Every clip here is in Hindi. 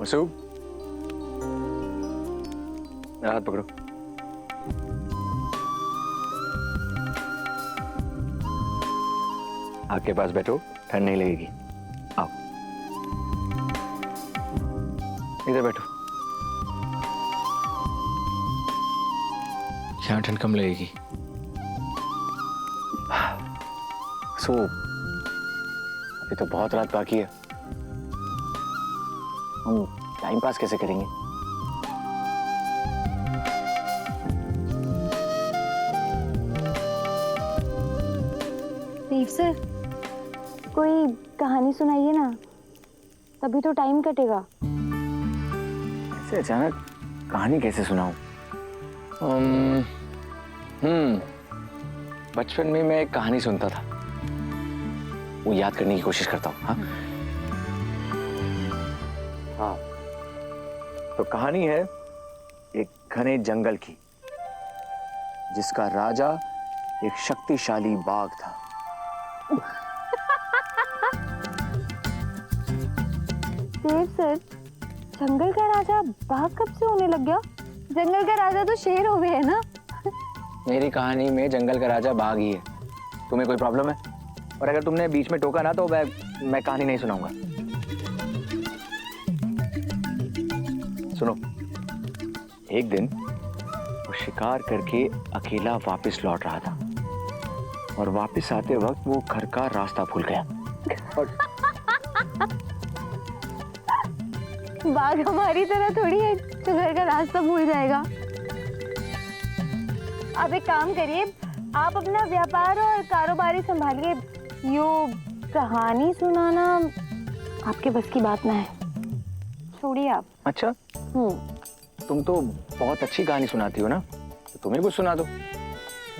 मसूब, मेरा हाथ पकड़ो। आग के पास बैठो, ठंड नहीं लगेगी। आओ, इधर बैठो। यहाँ ठंड कम लगेगी। सो अभी तो बहुत रात बाकी है, हम टाइम पास कैसे करेंगे? देव सर, कोई कहानी सुनाइए ना, तभी तो टाइम कटेगा। ऐसे अचानक कहानी कैसे सुनाऊं? बचपन में मैं एक कहानी सुनता था, वो याद करने की कोशिश करता हूँ। हाँ हाँ, तो कहानी है एक घने जंगल की, जिसका राजा एक शक्तिशाली बाघ था। देव सर, जंगल का राजा बाघ कब से होने लग गया? जंगल का राजा तो शेर हो गया है ना। मेरी कहानी में जंगल का राजा बाघ ही है। तुम्हें कोई प्रॉब्लम है? और अगर तुमने बीच में टोका ना तो मैं कहानी नहीं सुनाऊंगा। सुनो, एक दिन वो शिकार करके अकेला वापस लौट रहा था और वापस आते वक्त वो घर का रास्ता भूल गया। और बाघ हमारी तरह थोड़ी है जो घर का रास्ता भूल जाएगा। आप एक काम करिए, आप अपना व्यापार और कारोबारी संभालिए। यो कहानी सुनाना आपके बस की बात ना है, छोड़िए आप। अच्छा, तुम तो बहुत अच्छी कहानी सुनाती हो ना, तो तुम्हें कुछ सुना दो,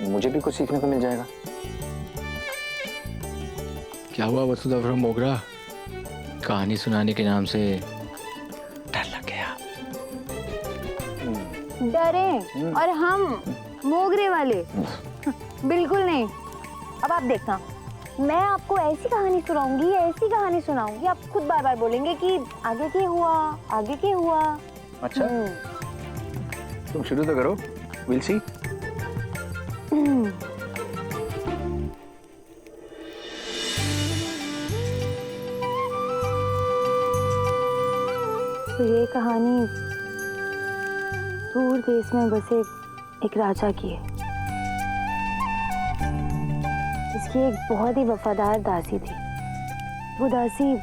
मुझे भी कुछ सीखने को मिल जाएगा। क्या हुआ वसुधा मोगरा? कहानी सुनाने के नाम से डर लग गया? डरे और हम मोगरे वाले बिल्कुल नहीं। अब आप देखना, मैं आपको ऐसी कहानी सुनाऊंगी, आप खुद बार बार बोलेंगे कि आगे क्या हुआ, आगे क्या हुआ। अच्छा, तुम शुरू तो करो, विल सी। तो ये कहानी दूर देश में बसे एक राजा की है, जिसकी एक बहुत ही वफादार दासी थी। वो दासी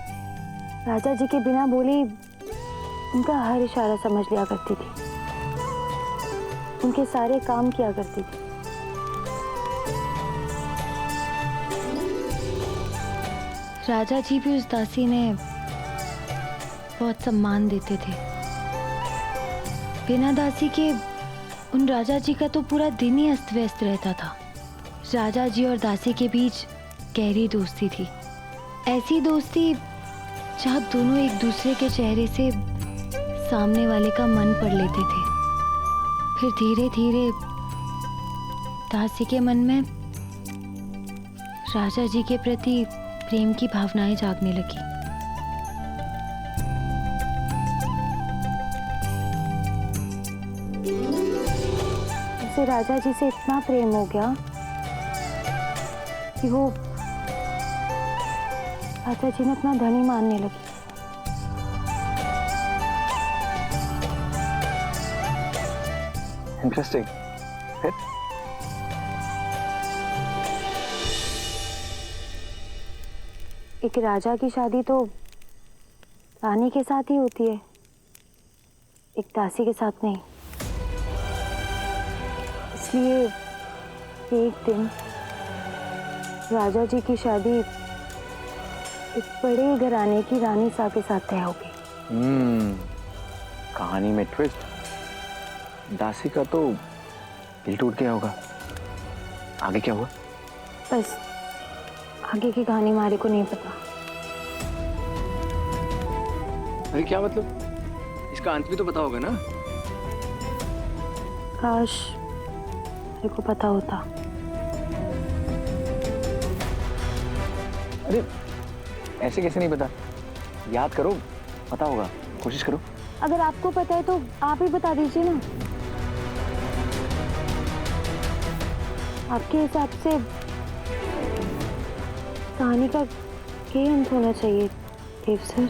राजा जी के बिना बोली उनका हर इशारा समझ लिया करती थी, उनके सारे काम किया करती थी। राजा जी भी उस दासी ने बहुत सम्मान देते थे। बिना दासी के उन राजा जी का तो पूरा दिन ही अस्त व्यस्त रहता था। राजा जी और दासी के बीच गहरी दोस्ती थी, ऐसी दोस्ती जहाँ दोनों एक दूसरे के चेहरे से सामने वाले का मन पढ़ लेते थे। फिर धीरे धीरे दासी के मन में राजा जी के प्रति प्रेम की भावनाएं जागने लगी। उसे राजा जी से इतना प्रेम हो गया कि वो राजा जी ने अपना धनी मानने लगी। इंटरेस्टिंग। फिर एक राजा की शादी तो रानी के साथ ही होती है, एक दासी के साथ नहीं। इसलिए एक दिन राजा जी की शादी एक बड़े घराने की रानी सा के साथ तय हो गई। कहानी में ट्विस्ट, दासी का तो दिल टूट गया होगा। आगे क्या हुआ? बस आगे की कहानी हमारे को नहीं पता। अरे क्या मतलब? इसका अंत भी तो पता होगा ना? काश मेरे को पता होता। अरे ऐसे कैसे नहीं पता? याद करो, पता होगा, कोशिश करो। अगर आपको पता है तो आप ही बता दीजिए ना। आपके हिसाब से कहानी का क्या अंत होना चाहिए देव सर?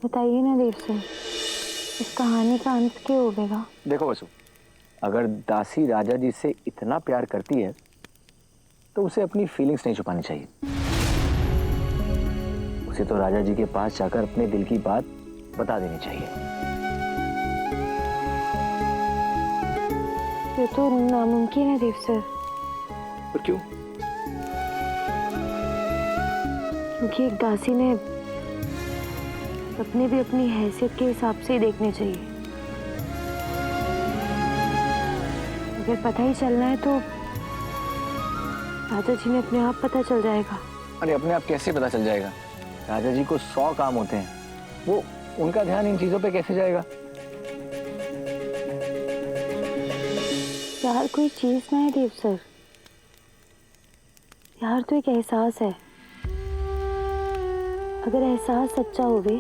बताइए ना देव सर, इस कहानी का अंत क्या होगा? देखो वसु, अगर दासी राजा जी से इतना प्यार करती है तो उसे अपनी फीलिंग्स नहीं छुपानी चाहिए। उसे तो राजा जी के पास जाकर अपने दिल की बात बता देनी चाहिए। ये तो नामुमकिन है देव सर। पर क्यों? क्योंकि एक दासी ने अपने भी अपनी हैसियत के हिसाब से ही देखने चाहिए। अगर पता ही चलना है तो राजा जी ने अपने आप पता चल जाएगा। अरे अपने आप कैसे पता चल जाएगा? राजा जी को 100 काम होते हैं, वो उनका ध्यान इन चीजों पे कैसे जाएगा? प्यार कोई चीज ना है देव सर, प्यार तो एक एहसास है। अगर एहसास सच्चा होवे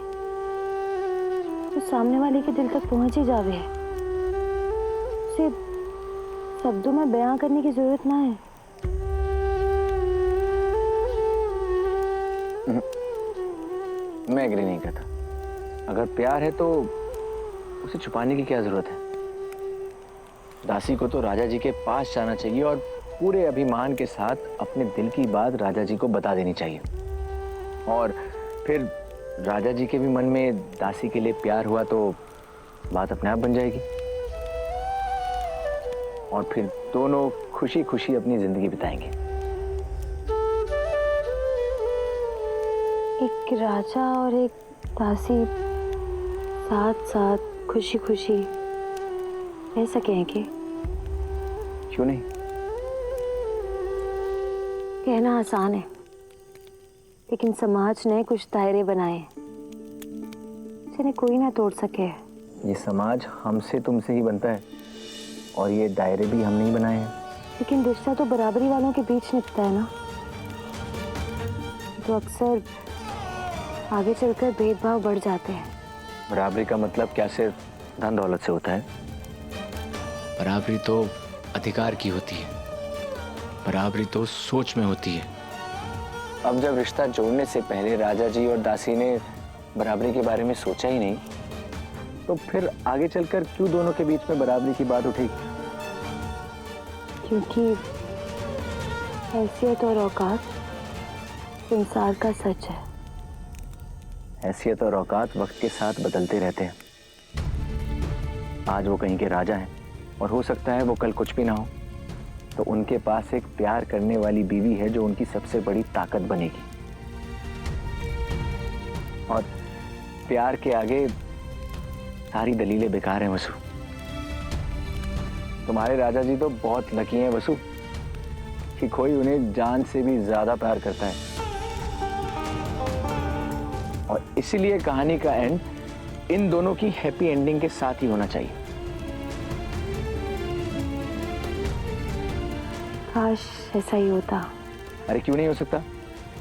तो सामने वाले के दिल तक पहुंच ही जावे है। उसे शब्दों में बयां करने की जरूरत ना है। मैं एग्री नहीं करता। अगर प्यार है तो उसे छुपाने की क्या जरूरत है? दासी को तो राजा जी के पास जाना चाहिए और पूरे अभिमान के साथ अपने दिल की बात राजा जी को बता देनी चाहिए। और फिर राजा जी के भी मन में दासी के लिए प्यार हुआ तो बात अपने आप बन जाएगी और फिर दोनों खुशी खुशी अपनी जिंदगी बिताएंगे। एक राजा और एक दासी साथ साथ खुशी खुशी रह सके हैं कि? क्यों नहीं? कहना आसान है, लेकिन समाज ने कुछ दायरे बनाए हैं जिन्हें कोई ना तोड़ सके। ये समाज हमसे तुमसे ही बनता है और ये दायरे भी हम नहीं बनाए हैं। लेकिन रिश्ता तो बराबरी वालों के बीच निकलता है ना, तो अक्सर आगे चलकर भेदभाव बढ़ जाते हैं। बराबरी का मतलब क्या सिर्फ धन दौलत से होता है? बराबरी तो अधिकार की होती है, बराबरी तो सोच में होती है। अब जब रिश्ता जोड़ने से पहले राजा जी और दासी ने बराबरी के बारे में सोचा ही नहीं, तो फिर आगे चलकर क्यों दोनों के बीच में बराबरी की बात उठेगी? क्योंकि हैसियत और औकात संसार का सच है। हैसियत और औकात वक्त के साथ बदलते रहते हैं। आज वो कहीं के राजा हैं और हो सकता है वो कल कुछ भी ना हो, तो उनके पास एक प्यार करने वाली बीवी है जो उनकी सबसे बड़ी ताकत बनेगी। और प्यार के आगे सारी दलीलें बेकार हैं वसु। तुम्हारे राजा जी तो बहुत लकी हैं वसु कि कोई उन्हें जान से भी ज्यादा प्यार करता है। और इसीलिए कहानी का एंड इन दोनों की हैप्पी एंडिंग के साथ ही होना चाहिए। काश ऐसा ही होता। अरे क्यों नहीं हो सकता?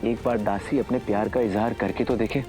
एक बार दासी अपने प्यार का इजहार करके तो देखे।